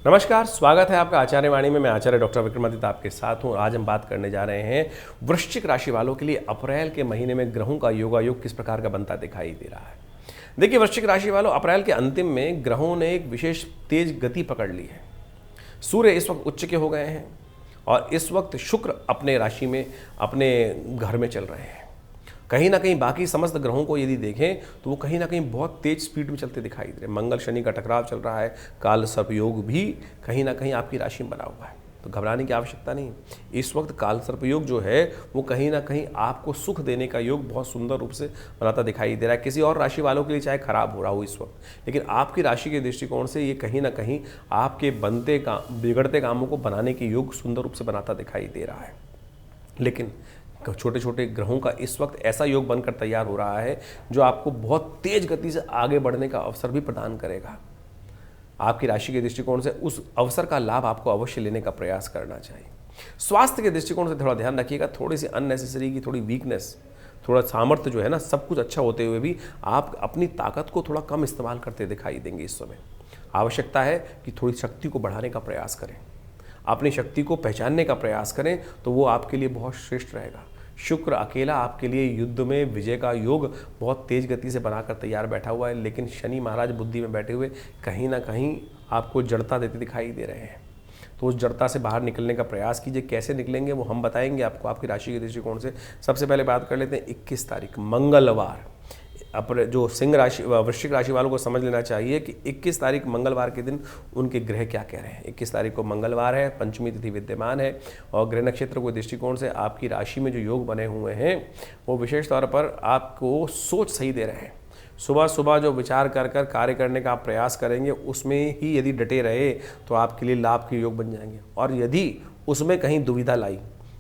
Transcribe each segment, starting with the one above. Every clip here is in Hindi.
नमस्कार, स्वागत है आपका आचार्य वाणी में। मैं आचार्य डॉक्टर विक्रमादित्य आपके साथ हूं। आज हम बात करने जा रहे हैं वृश्चिक राशि वालों के लिए अप्रैल के महीने में ग्रहों का योगायोग किस प्रकार का बनता दिखाई दे रहा है। देखिए, वृश्चिक राशि वालों, अप्रैल के अंतिम में ग्रहों ने एक विशेष तेज गति पकड़ ली है। सूर्य इस वक्त उच्च के हो गए हैं और इस वक्त शुक्र अपने राशि में, अपने घर में चल रहे हैं। कहीं ना कहीं बाकी समस्त ग्रहों को यदि देखें तो वो कहीं ना कहीं बहुत तेज स्पीड में चलते दिखाई दे रहे हैं। मंगल शनि का टकराव चल रहा है, काल सर्प योग भी कहीं ना कहीं आपकी राशि में बना हुआ है, तो घबराने की आवश्यकता नहीं। इस वक्त काल सर्प योग जो है वो कहीं ना कहीं आपको सुख देने का योग बहुत सुंदर रूप से बनाता दिखाई दे रहा है। किसी और राशि वालों के लिए चाहे खराब हो रहा हो इस वक्त, लेकिन आपकी राशि के दृष्टिकोण से ये कहीं ना कहीं आपके बिगड़ते कामों को बनाने के योग सुंदर रूप से बनाता दिखाई दे रहा है। लेकिन छोटे छोटे ग्रहों का इस वक्त ऐसा योग बनकर तैयार हो रहा है जो आपको बहुत तेज गति से आगे बढ़ने का अवसर भी प्रदान करेगा। आपकी राशि के दृष्टिकोण से उस अवसर का लाभ आपको अवश्य लेने का प्रयास करना चाहिए। स्वास्थ्य के दृष्टिकोण से थोड़ा ध्यान रखिएगा, थोड़ी सी अननेसेसरी की थोड़ी वीकनेस, थोड़ा सामर्थ्य जो है ना, सब कुछ अच्छा होते हुए भी आप अपनी ताकत को थोड़ा कम इस्तेमाल करते दिखाई देंगे। इस समय आवश्यकता है कि थोड़ी शक्ति को बढ़ाने का प्रयास करें, अपनी शक्ति को पहचानने का प्रयास करें, तो वो आपके लिए बहुत श्रेष्ठ रहेगा। शुक्र अकेला आपके लिए युद्ध में विजय का योग बहुत तेज गति से बनाकर तैयार बैठा हुआ है, लेकिन शनि महाराज बुद्धि में बैठे हुए कहीं ना कहीं आपको जड़ता देते दिखाई दे रहे हैं। तो उस जड़ता से बाहर निकलने का प्रयास कीजिए। कैसे निकलेंगे वो हम बताएंगे आपको आपकी राशि के दृष्टिकोण से। सबसे पहले बात कर लेते हैं 21 तारीख मंगलवार। अपने जो सिंह राशि वृश्चिक राशि वालों को समझ लेना चाहिए कि 21 तारीख मंगलवार के दिन उनके ग्रह क्या कह रहे हैं। 21 तारीख को मंगलवार है, पंचमी तिथि विद्यमान है और ग्रह नक्षत्र के दृष्टिकोण से आपकी राशि में जो योग बने हुए हैं वो विशेष तौर पर आपको सोच सही दे रहे हैं। सुबह सुबह जो विचार कर कार्य करने का आप प्रयास करेंगे उसमें ही यदि डटे रहे तो आपके लिए लाभ के योग बन जाएंगे। और यदि उसमें कहीं दुविधा लाई,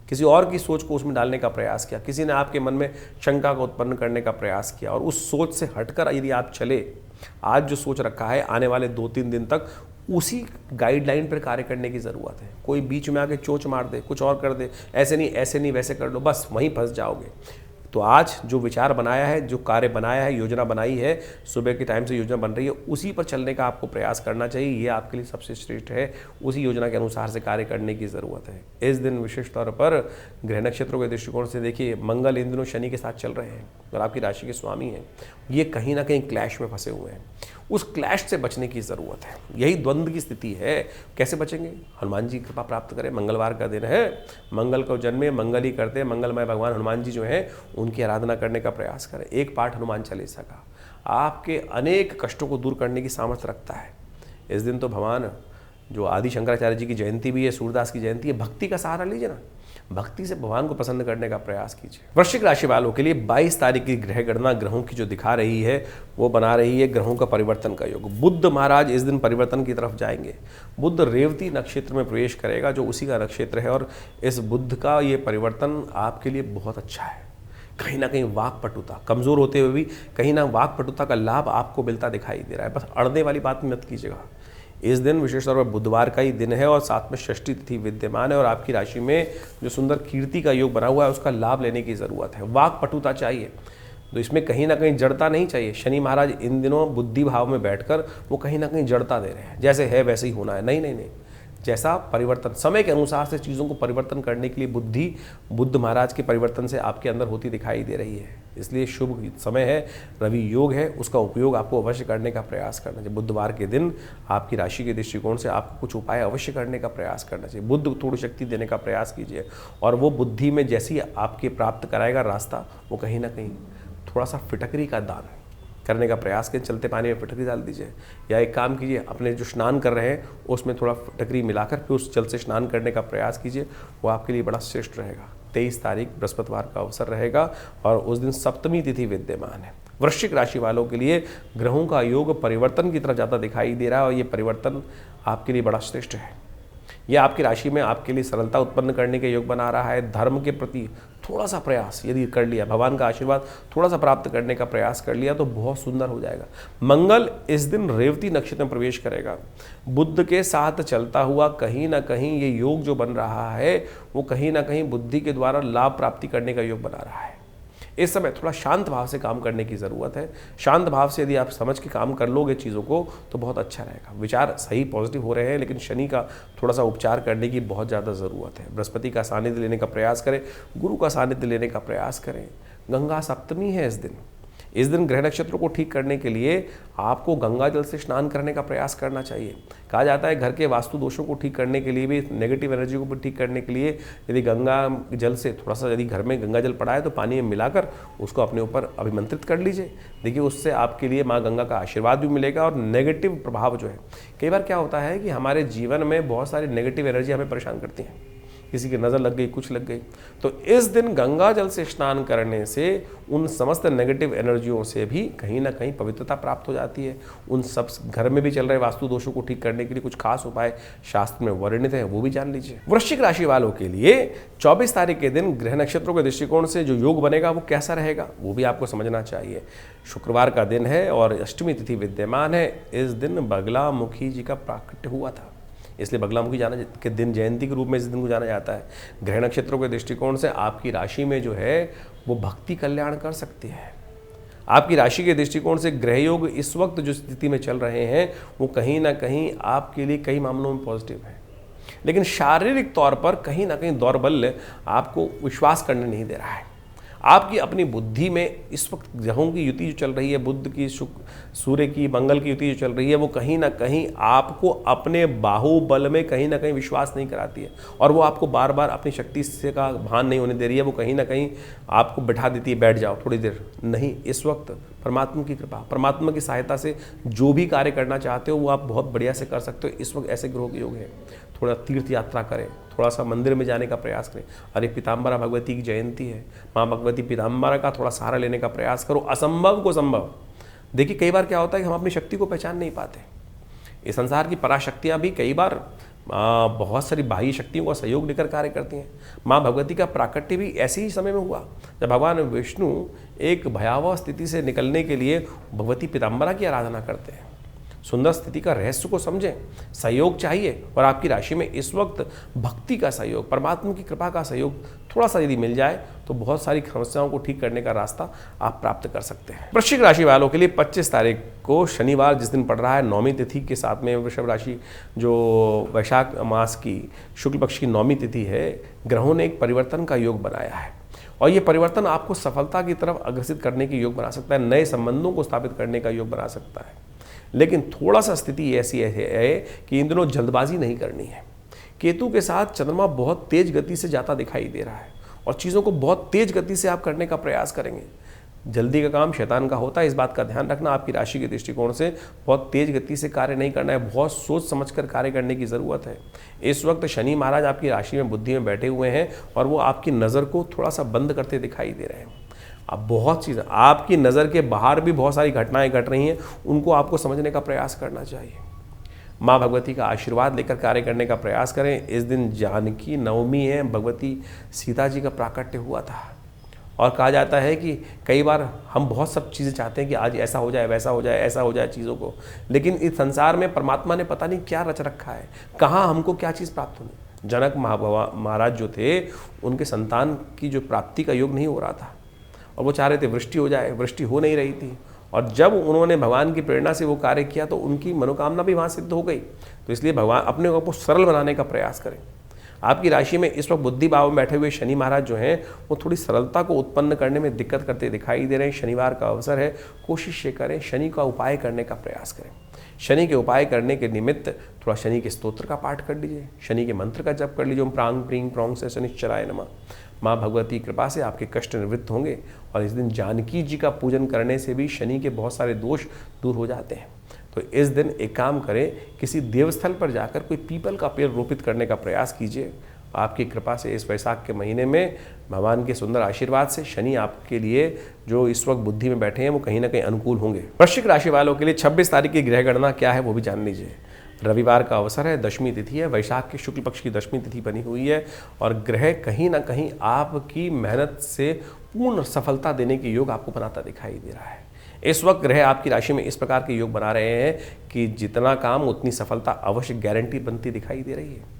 किसी और की सोच को उसमें डालने का प्रयास किया, किसी ने आपके मन में शंका को उत्पन्न करने का प्रयास किया और उस सोच से हटकर यदि आप चले, आज जो सोच रखा है आने वाले 2-3 दिन तक उसी गाइडलाइन पर कार्य करने की ज़रूरत है। कोई बीच में आके चोच मार दे, कुछ और कर दे, ऐसे नहीं वैसे कर लो, बस वहीं फंस जाओगे। तो आज जो विचार बनाया है, जो कार्य बनाया है, योजना बनाई है, सुबह के टाइम से योजना बन रही है, उसी पर चलने का आपको प्रयास करना चाहिए। ये आपके लिए सबसे श्रेष्ठ है। उसी योजना के अनुसार से कार्य करने की ज़रूरत है। इस दिन विशेष तौर पर ग्रह नक्षत्रों के दृष्टिकोण से देखिए, मंगल इन दिनों शनि के साथ चल रहे हैं और आपकी राशि के स्वामी हैं। ये कहीं ना कहीं क्लैश में फंसे हुए हैं। उस क्लैश से बचने की ज़रूरत है। यही द्वंद्व की स्थिति है। कैसे बचेंगे? हनुमान जी की कृपा प्राप्त करें। मंगलवार का दिन है, मंगल को जन्मे, मंगल ही करते, मंगलमय भगवान हनुमान जी जो हैं उनकी आराधना करने का प्रयास करें। एक पाठ हनुमान चालीसा का आपके अनेक कष्टों को दूर करने की सामर्थ्य रखता है। इस दिन तो भगवान जो आदि शंकराचार्य जी की जयंती भी है, सूरदास की जयंती है, भक्ति का सहारा लीजिए ना, भक्ति से भगवान को प्रसन्न करने का प्रयास कीजिए। वृश्चिक राशि वालों के लिए 22 तारीख की ग्रह गणना ग्रहों की जो दिखा रही है वो बना रही है ग्रहों का परिवर्तन का योग। बुध महाराज इस दिन परिवर्तन की तरफ जाएंगे। बुध रेवती नक्षत्र में प्रवेश करेगा जो उसी का नक्षत्र है और इस बुध का ये परिवर्तन आपके लिए बहुत अच्छा है। कहीं ना कहीं वाक्पटुता कमज़ोर होते हुए भी कहीं ना वाक्पटुता का लाभ आपको मिलता दिखाई दे रहा है। बस अड़ने वाली बात मत कीजिएगा। इस दिन विशेष तौर पर बुधवार का ही दिन है और साथ में षष्ठी तिथि विद्यमान है और आपकी राशि में जो सुंदर कीर्ति का योग बना हुआ है उसका लाभ लेने की ज़रूरत है। वाक्पटुता चाहिए, तो इसमें कहीं ना कहीं जड़ता नहीं चाहिए। शनि महाराज इन दिनों बुद्धि भाव में बैठकर वो कहीं ना कहीं जड़ता दे रहे हैं, जैसे है वैसे ही होना है। नहीं, जैसा परिवर्तन समय के अनुसार से चीज़ों को परिवर्तन करने के लिए बुद्धि बुद्ध महाराज के परिवर्तन से आपके अंदर होती दिखाई दे रही है। इसलिए शुभ समय है, रवि योग है, उसका उपयोग आपको अवश्य करने का प्रयास करना चाहिए। बुधवार के दिन आपकी राशि के दृष्टिकोण से आपको कुछ उपाय अवश्य करने का प्रयास करना चाहिए। बुद्ध थोड़ी शक्ति देने का प्रयास कीजिए और वो बुद्धि में जैसे ही आपके प्राप्त कराएगा रास्ता, वो कहीं ना कहीं थोड़ा सा फिटकरी का दान करने का प्रयास करें। चलते पानी में फिटकरी डाल दीजिए, या एक काम कीजिए, अपने जो स्नान कर रहे हैं उसमें थोड़ा फिटकरी मिलाकर फिर उस जल से स्नान करने का प्रयास कीजिए। वो आपके लिए बड़ा श्रेष्ठ रहेगा। 23 तारीख बृहस्पतिवार का अवसर रहेगा और उस दिन सप्तमी तिथि विद्यमान है। वृश्चिक राशि वालों के लिए ग्रहों का योग परिवर्तन की तरफ ज़्यादा दिखाई दे रहा है और ये परिवर्तन आपके लिए बड़ा श्रेष्ठ है। यह आपकी राशि में आपके लिए सरलता उत्पन्न करने के योग बना रहा है। धर्म के प्रति थोड़ा सा प्रयास यदि कर लिया, भगवान का आशीर्वाद थोड़ा सा प्राप्त करने का प्रयास कर लिया तो बहुत सुंदर हो जाएगा। मंगल इस दिन रेवती नक्षत्र में प्रवेश करेगा। बुध के साथ चलता हुआ कहीं ना कहीं ये योग जो बन रहा है वो कहीं ना कहीं बुद्धि के द्वारा लाभ प्राप्ति करने का योग बना रहा है। इस समय थोड़ा शांत भाव से काम करने की ज़रूरत है। शांत भाव से यदि आप समझ के काम कर लोगे चीज़ों को तो बहुत अच्छा रहेगा। विचार सही पॉजिटिव हो रहे हैं, लेकिन शनि का थोड़ा सा उपचार करने की बहुत ज़्यादा ज़रूरत है। बृहस्पति का सानिध्य लेने का प्रयास करें, गुरु का सानिध्य लेने का प्रयास करें। गंगा सप्तमी है इस दिन ग्रह नक्षत्रों को ठीक करने के लिए आपको गंगा जल से स्नान करने का प्रयास करना चाहिए। कहा जाता है घर के वास्तु दोषों को ठीक करने के लिए भी, नेगेटिव एनर्जी को भी ठीक करने के लिए यदि गंगा जल से थोड़ा सा, यदि घर में गंगा जल पड़ा है तो पानी में मिलाकर उसको अपने ऊपर अभिमंत्रित कर लीजिए। देखिए उससे आपके लिए माँ गंगा का आशीर्वाद भी मिलेगा और नेगेटिव प्रभाव जो है, कई बार क्या होता है कि हमारे जीवन में बहुत सारी नेगेटिव एनर्जी हमें परेशान करती हैं। किसी की नज़र लग गई, कुछ लग गई, तो इस दिन गंगा जल से स्नान करने से उन समस्त नेगेटिव एनर्जियों से भी कहीं ना कहीं पवित्रता प्राप्त हो जाती है। उन सब घर में भी चल रहे वास्तु दोषों को ठीक करने के लिए कुछ खास उपाय शास्त्र में वर्णित है, वो भी जान लीजिए। वृश्चिक राशि वालों के लिए 24 तारीख के दिन ग्रह नक्षत्रों के दृष्टिकोण से जो योग बनेगा वो कैसा रहेगा वो भी आपको समझना चाहिए। शुक्रवार का दिन है और अष्टमी तिथि विद्यमान है। इस दिन बगलामुखी जी का प्राकट्य हुआ था, इसलिए बगलामुखी जाना के दिन जयंती के रूप में इस दिन को जाना जाता है। ग्रह नक्षत्रों के दृष्टिकोण से आपकी राशि में जो है वो भक्ति कल्याण कर सकती है। आपकी राशि के दृष्टिकोण से ग्रह योग इस वक्त जो स्थिति में चल रहे हैं वो कहीं ना कहीं आपके लिए कई मामलों में पॉजिटिव है, लेकिन शारीरिक तौर पर कहीं ना कहीं दौर्बल्य आपको विश्वास करने नहीं दे रहा है। आपकी अपनी बुद्धि में इस वक्त ग्रहों की युति जो चल रही है, बुध की, सूर्य की, मंगल की युति जो चल रही है, वो कहीं ना कहीं आपको अपने बाहुबल में कहीं ना कहीं विश्वास नहीं कराती है और वो आपको बार बार अपनी शक्ति से का भान नहीं होने दे रही है। वो कहीं ना कहीं आपको बैठा देती है, बैठ जाओ थोड़ी देर। नहीं, इस वक्त परमात्मा की कृपा, परमात्मा की सहायता से जो भी कार्य करना चाहते हो वो आप बहुत बढ़िया से कर सकते हो। इस वक्त ऐसे ग्रहों के योग है। थोड़ा तीर्थ यात्रा करें, थोड़ा सा मंदिर में जाने का प्रयास करें। अरे पीताम्बरा भगवती की जयंती है, माँ भगवती पीताम्बरा का थोड़ा सहारा लेने का प्रयास करो, असंभव को संभव। देखिए कई बार क्या होता है कि हम अपनी शक्ति को पहचान नहीं पाते। इस संसार की पराशक्तियाँ भी कई बार बहुत सारी बाह्य शक्तियों का सहयोग लेकर कार्य करती हैं। माँ भगवती का प्राकट्य भी ऐसे ही समय में हुआ जब भगवान विष्णु एक भयावह स्थिति से निकलने के लिए भगवती पीताम्बरा की आराधना करते हैं। सुंदर स्थिति का रहस्य को समझें, सहयोग चाहिए और आपकी राशि में इस वक्त भक्ति का सहयोग, परमात्मा की कृपा का सहयोग थोड़ा सा यदि मिल जाए तो बहुत सारी समस्याओं को ठीक करने का रास्ता आप प्राप्त कर सकते हैं। वृश्चिक राशि वालों के लिए 25 तारीख को शनिवार जिस दिन पड़ रहा है, नौमी तिथि के साथ में वृषभ राशि जो वैशाख मास की शुक्ल पक्ष की नौमी तिथि है, ग्रहों ने एक परिवर्तन का योग बनाया है और ये परिवर्तन आपको सफलता की तरफ अग्रसित करने की योग बना सकता है, नए संबंधों को स्थापित करने का योग बना सकता है। लेकिन थोड़ा सा स्थिति ऐसी है कि इन दिनों जल्दबाजी नहीं करनी है। केतु के साथ चंद्रमा बहुत तेज गति से जाता दिखाई दे रहा है और चीज़ों को बहुत तेज गति से आप करने का प्रयास करेंगे। जल्दी का काम शैतान का होता है, इस बात का ध्यान रखना। आपकी राशि के दृष्टिकोण से बहुत तेज गति से कार्य नहीं करना है, बहुत सोच समझकर कार्य करने की ज़रूरत है। इस वक्त शनि महाराज आपकी राशि में बुद्धि में बैठे हुए हैं और वो आपकी नज़र को थोड़ा सा बंद करते दिखाई दे रहे हैं। अब बहुत चीज़ें आपकी नज़र के बाहर भी बहुत सारी घटनाएं घट रही हैं, उनको आपको समझने का प्रयास करना चाहिए। माँ भगवती का आशीर्वाद लेकर कार्य करने का प्रयास करें। इस दिन जानकी नवमी है, भगवती सीता जी का प्राकट्य हुआ था और कहा जाता है कि कई बार हम बहुत सब चीज़ें चाहते हैं कि आज ऐसा हो जाए, वैसा हो जाए, ऐसा हो जाए चीज़ों को, लेकिन इस संसार में परमात्मा ने पता नहीं क्या रच रखा है, कहाँ हमको क्या चीज़ प्राप्त होनी। जनक महाराज जो थे उनके संतान की जो प्राप्ति का योग नहीं हो रहा था और वो चाह रहे थे वृष्टि हो जाए, वृष्टि हो नहीं रही थी और जब उन्होंने भगवान की प्रेरणा से वो कार्य किया तो उनकी मनोकामना भी वहाँ सिद्ध हो गई। तो इसलिए भगवान अपने को सरल बनाने का प्रयास करें। आपकी राशि में इस वक्त बुद्धि भाव में बैठे हुए शनि महाराज जो हैं वो थोड़ी सरलता को उत्पन्न करने में दिक्कत करते दिखाई दे रहे हैं। शनिवार का अवसर है, कोशिश ये करें शनि का उपाय करने का प्रयास करें। शनि के उपाय करने के निमित्त थोड़ा शनि के स्तोत्र का पाठ कर लीजिए, शनि के मंत्र का जप कर लीजिए, ओम प्रांग प्रींग प्रोंग से शनिश्चराय नमः। माँ भगवती कृपा से आपके कष्ट निवृत्त होंगे और इस दिन जानकी जी का पूजन करने से भी शनि के बहुत सारे दोष दूर हो जाते हैं। तो इस दिन एक काम करें, किसी देवस्थल पर जाकर कोई पीपल का पेड़ रोपित करने का प्रयास कीजिए। आपकी कृपा से इस वैशाख के महीने में भगवान के सुंदर आशीर्वाद से शनि आपके लिए जो इस वक्त बुद्धि में बैठे हैं वो कहीं ना कहीं अनुकूल होंगे। वृश्चिक राशि वालों के लिए 26 तारीख की ग्रह गणना क्या है वो भी जान लीजिए। रविवार का अवसर है, दशमी तिथि है, वैशाख के शुक्ल पक्ष की दशमी तिथि बनी हुई है और ग्रह कहीं ना कहीं आपकी मेहनत से पूर्ण सफलता देने की योग आपको बनाता दिखाई दे रहा है। इस वक्त ग्रह आपकी राशि में इस प्रकार के योग बना रहे हैं कि जितना काम उतनी सफलता अवश्य गारंटी बनती दिखाई दे रही है।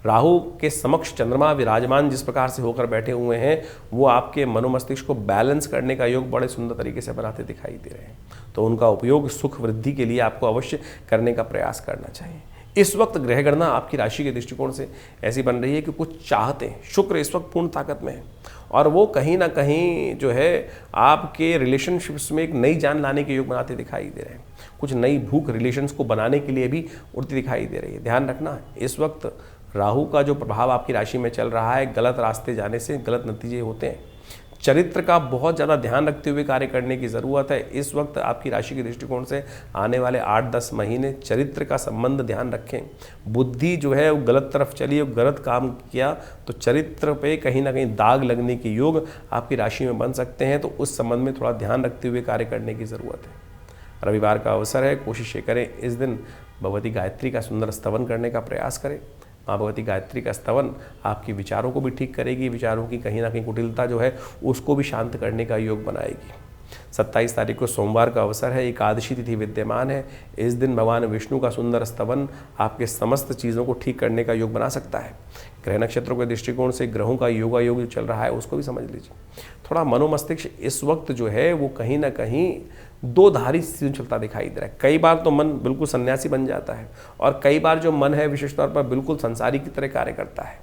राहु के समक्ष चंद्रमा विराजमान जिस प्रकार से होकर बैठे हुए हैं, वो आपके मनोमस्तिष्क को बैलेंस करने का योग बड़े सुंदर तरीके से बनाते दिखाई दे रहे हैं। तो उनका उपयोग सुख वृद्धि के लिए आपको अवश्य करने का प्रयास करना चाहिए। इस वक्त ग्रह गणना आपकी राशि के दृष्टिकोण से ऐसी बन रही है कि कुछ चाहते हैं। शुक्र इस वक्त पूर्ण ताकत में है और वो कहीं ना कहीं जो है आपके रिलेशनशिप्स में एक नई जान लाने के योग बनाते दिखाई दे रहे हैं। कुछ नई भूख रिलेशंस को बनाने के लिए भी उड़ती दिखाई दे रही है। ध्यान रखना, इस वक्त राहु का जो प्रभाव आपकी राशि में चल रहा है, गलत रास्ते जाने से गलत नतीजे होते हैं। चरित्र का बहुत ज़्यादा ध्यान रखते हुए कार्य करने की ज़रूरत है। इस वक्त आपकी राशि के दृष्टिकोण से आने वाले 8-10 महीने चरित्र का संबंध ध्यान रखें। बुद्धि जो है वो गलत तरफ चली, वो गलत काम किया तो चरित्र पे कहीं ना कहीं दाग लगने के योग आपकी राशि में बन सकते हैं। तो उस संबंध में थोड़ा ध्यान रखते हुए कार्य करने की ज़रूरत है। रविवार का अवसर है, कोशिश ये करें इस दिन भगवती गायत्री का सुंदर स्तवन करने का प्रयास करें। माँ भगवती गायत्री का स्तवन आपके विचारों को भी ठीक करेगी, विचारों की कहीं ना कहीं कुटिलता जो है उसको भी शांत करने का योग बनाएगी। 27 तारीख को सोमवार का अवसर है, एकादशी तिथि विद्यमान है। इस दिन भगवान विष्णु का सुंदर स्तवन आपके समस्त चीज़ों को ठीक करने का योग बना सकता है। ग्रह नक्षत्रों के दृष्टिकोण से ग्रहों का योगा योग जो चल रहा है उसको भी समझ लीजिए। थोड़ा मनोमस्तिष्क इस वक्त जो है वो कहीं ना कहीं दो धारी स्थिति चलता दिखाई दे रहा है। कई बार तो मन बिल्कुल सन्यासी बन जाता है और कई बार जो मन है विशेष तौर पर बिल्कुल संसारी की तरह कार्य करता है,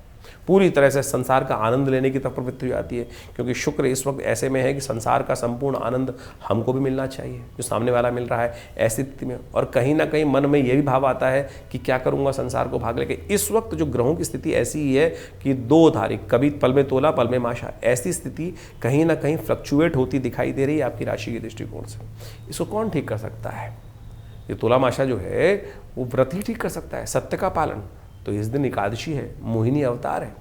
पूरी तरह से संसार का आनंद लेने की तरफ प्रवृत्ति हो जाती है। क्योंकि शुक्र इस वक्त ऐसे में है कि संसार का संपूर्ण आनंद हमको भी मिलना चाहिए जो सामने वाला मिल रहा है ऐसी स्थिति में। और कहीं ना कहीं मन में ये भी भाव आता है कि क्या करूंगा संसार को भाग लेके। इस वक्त जो ग्रहों की स्थिति ऐसी ही है कि दो धारी, कभी पल में तोला पल में माशा, ऐसी स्थिति कहीं ना कहीं फ्लक्चुएट होती दिखाई दे रही है आपकी राशि के दृष्टिकोण से। इसको कौन ठीक कर सकता है? ये तोला माशा जो है वो व्रत ही ठीक कर सकता है, सत्य का पालन। तो इस दिन एकादशी है, मोहिनी अवतार है।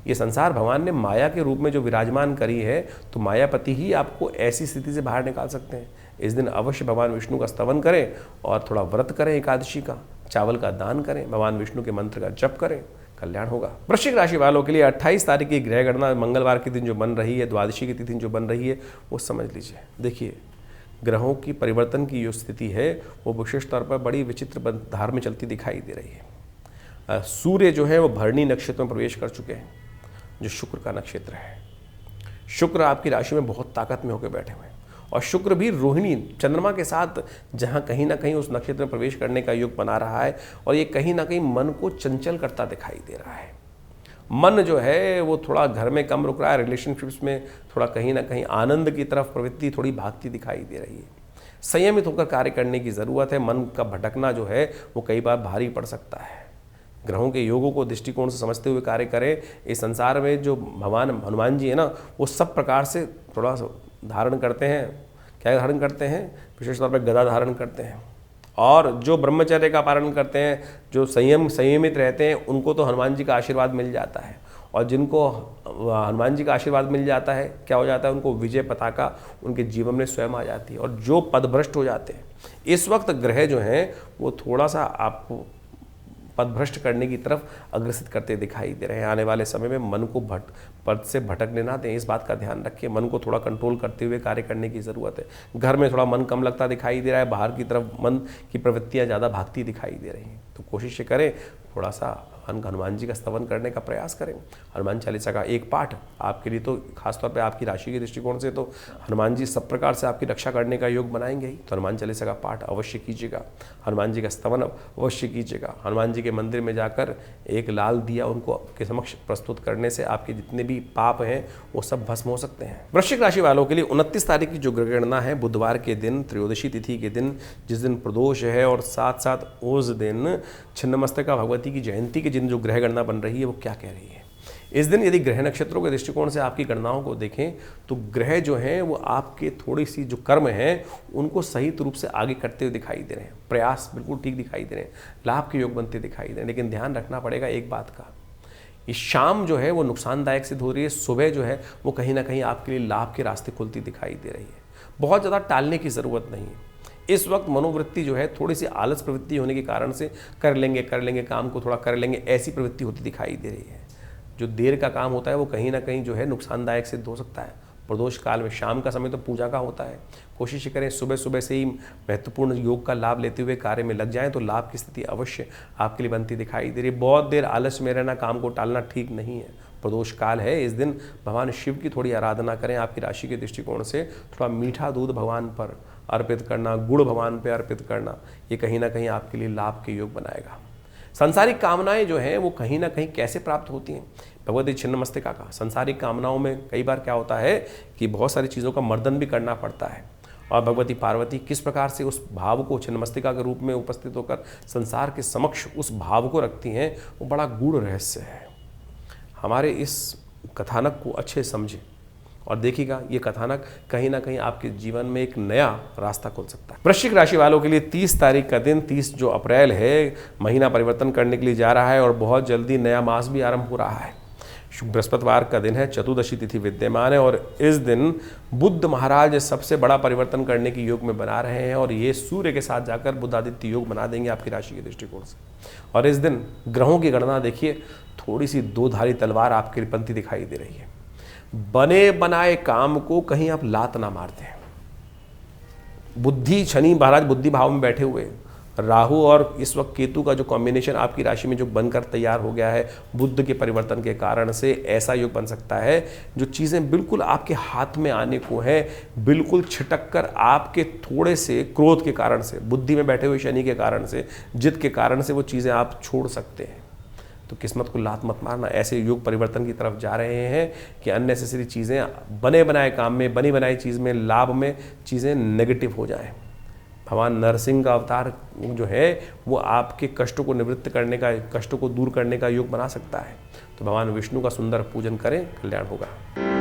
ये संसार भगवान ने माया के रूप में जो विराजमान करी है, तो मायापति ही आपको ऐसी स्थिति से बाहर निकाल सकते हैं। इस दिन अवश्य भगवान विष्णु का स्तवन करें और थोड़ा व्रत करें एकादशी का, चावल का दान करें, भगवान विष्णु के मंत्र का जप करें, कल्याण होगा। वृश्चिक राशि वालों के लिए 28 तारीख की ग्रह गणना मंगलवार के दिन जो बन रही है, द्वादशी की तिथि जो बन रही है, वो समझ लीजिए। देखिए, ग्रहों की परिवर्तन की जो स्थिति है वो विशेष तौर पर बड़ी विचित्र धार में चलती दिखाई दे रही है। सूर्य जो है वो भरणी नक्षत्र में प्रवेश कर चुके हैं, जो शुक्र का नक्षत्र है। शुक्र आपकी राशि में बहुत ताकत में होकर बैठे हुए हैं और शुक्र भी रोहिणी चंद्रमा के साथ जहां कहीं ना कहीं उस नक्षत्र में प्रवेश करने का योग बना रहा है और ये कहीं ना कहीं मन को चंचल करता दिखाई दे रहा है। मन जो है वो थोड़ा घर में कम रुक रहा है, रिलेशनशिप्स में थोड़ा कहीं ना कहीं आनंद की तरफ प्रवृत्ति थोड़ी भागती दिखाई दे रही है। संयमित होकर कार्य करने की ज़रूरत है। मन का भटकना जो है वो कई बार भारी पड़ सकता है। ग्रहों के योगों को दृष्टिकोण से समझते हुए कार्य करें। इस संसार में जो भगवान हनुमान जी है ना, वो सब प्रकार से थोड़ा धारण करते हैं। क्या धारण करते हैं? विशेष तौर पर गदा धारण करते हैं। और जो ब्रह्मचर्य का पालन करते हैं, जो संयमित रहते हैं, उनको तो हनुमान जी का आशीर्वाद मिल जाता है। और जिनको हनुमान जी का आशीर्वाद मिल जाता है, क्या हो जाता है? उनको विजय पताका उनके जीवन में स्वयं आ जाती है। और जो पदभ्रष्ट हो जाते हैं, इस वक्त ग्रह जो हैं वो थोड़ा सा आपको पदभ्रष्ट करने की तरफ अग्रसित करते दिखाई दे रहे हैं। आने वाले समय में मन को पद से भटकने ना दें, इस बात का ध्यान रखिए। मन को थोड़ा कंट्रोल करते हुए कार्य करने की ज़रूरत है। घर में थोड़ा मन कम लगता दिखाई दे रहा है, बाहर की तरफ मन की प्रवृत्तियाँ ज़्यादा भागती दिखाई दे रही हैं। तो कोशिश करें थोड़ा सा हनुमान जी का स्तवन करने का प्रयास करें। हनुमान चालीसा का एक पाठ आपके लिए तो खासतौर पे आपकी राशि के दृष्टिकोण से तो हनुमान जी सब प्रकार से आपकी रक्षा करने का योग बनाएंगे ही। तो हनुमान चालीसा का पाठ अवश्य कीजिएगा, हनुमान जी का स्तवन अवश्य कीजिएगा। हनुमान जी के मंदिर में जाकर एक लाल दिया उनको आपके समक्ष प्रस्तुत करने से आपके जितने भी पाप हैं वो सब भस्म हो सकते हैं। वृश्चिक राशि वालों के लिए 29 तारीख की जो ग्रह गणना है, बुधवार के दिन त्रयोदशी तिथि के दिन, जिस दिन प्रदोष है और साथ साथ उस दिन छिन्नमस्तका भगवती की जयंती के दिन जो ग्रह गणना बन रही है वो क्या कह रही है। इस दिन यदि ग्रह नक्षत्रों के दृष्टिकोण से आपकी गणनाओं को देखें तो ग्रह जो हैं वो आपके थोड़ी सी जो कर्म हैं उनको सही रूप से आगे करते हुए दिखाई दे रहे हैं। प्रयास बिल्कुल ठीक दिखाई दे रहे हैं, लाभ के योग बनते दिखाई दे रहे हैं। लेकिन ध्यान रखना पड़ेगा एक बात का, ये शाम जो है वो नुकसानदायक सिद्ध हो रही है, सुबह जो है वो कहीं ना कहीं आपके लिए लाभ के रास्ते खुलती दिखाई दे रही है। बहुत ज़्यादा टालने की ज़रूरत नहीं है। इस वक्त मनोवृत्ति जो है थोड़ी सी आलस प्रवृत्ति होने के कारण से कर लेंगे काम को थोड़ा कर लेंगे, ऐसी प्रवृत्ति होती दिखाई दे रही है। जो देर का काम होता है वो कहीं ना कहीं जो है नुकसानदायक सिद्ध हो सकता है। प्रदोष काल में शाम का समय तो पूजा का होता है। कोशिश करें सुबह सुबह से ही महत्वपूर्ण योग का लाभ लेते हुए कार्य में लग जाएं तो लाभ की स्थिति अवश्य आपके लिए बनती दिखाई दे रही है। बहुत देर आलस्य में रहना, काम को टालना ठीक नहीं है। प्रदोष काल है, इस दिन भगवान शिव की थोड़ी आराधना करें। आपकी राशि के दृष्टिकोण से थोड़ा मीठा दूध भगवान पर अर्पित करना, गुड़ भगवान पर अर्पित करना, ये कहीं ना कहीं आपके लिए लाभ के योग बनाएगा। सांसारिक कामनाएं जो हैं वो कहीं ना कहीं कैसे प्राप्त होती हैं? भगवती छिन्नमस्तिका का सांसारिक कामनाओं में कई बार क्या होता है कि बहुत सारी चीज़ों का मर्दन भी करना पड़ता है, और भगवती पार्वती किस प्रकार से उस भाव को छिन्नमस्तिका के रूप में उपस्थित होकर संसार के समक्ष उस भाव को रखती हैं, वो बड़ा गूढ़ रहस्य है। हमारे इस कथानक को अच्छे समझें और देखिएगा ये कथानक कहीं ना कहीं आपके जीवन में एक नया रास्ता खोल सकता है। वृश्चिक राशि वालों के लिए 30 तारीख का दिन, 30 जो अप्रैल है, महीना परिवर्तन करने के लिए जा रहा है और बहुत जल्दी नया मास भी आरंभ हो रहा है। बृहस्पतिवार का दिन है, चतुर्दशी तिथि विद्यमान है और इस दिन बुद्ध महाराज सबसे बड़ा परिवर्तन करने की योग में बना रहे हैं और ये सूर्य के साथ जाकर बुद्धादित्य योग बना देंगे आपकी राशि के दृष्टिकोण से। और इस दिन ग्रहों की गणना देखिए, थोड़ी सी दो धारी तलवार आपके लिए बनती दिखाई दे रही है। बने बनाए काम को कहीं आप लात ना मारते हैं। बुद्धि, शनि महाराज बुद्धि भाव में बैठे हुए, राहु और इस वक्त केतु का जो कॉम्बिनेशन आपकी राशि में जो बनकर तैयार हो गया है बुद्ध के परिवर्तन के कारण से, ऐसा योग बन सकता है जो चीज़ें बिल्कुल आपके हाथ में आने को है, बिल्कुल छिटक कर आपके थोड़े से क्रोध के कारण से, बुद्धि में बैठे हुए शनि के कारण से, जिद के कारण से वो चीज़ें आप छोड़ सकते हैं। तो किस्मत को लात मत मारना। ऐसे योग परिवर्तन की तरफ जा रहे हैं कि अननेसेसरी चीज़ें, बने बनाए काम में, बनी बनाई चीज़ में, लाभ में चीज़ें नेगेटिव हो जाएं। भगवान नरसिंह का अवतार जो है वो आपके कष्टों को निवृत्त करने का, कष्टों को दूर करने का योग बना सकता है। तो भगवान विष्णु का सुंदर पूजन करें, कल्याण होगा।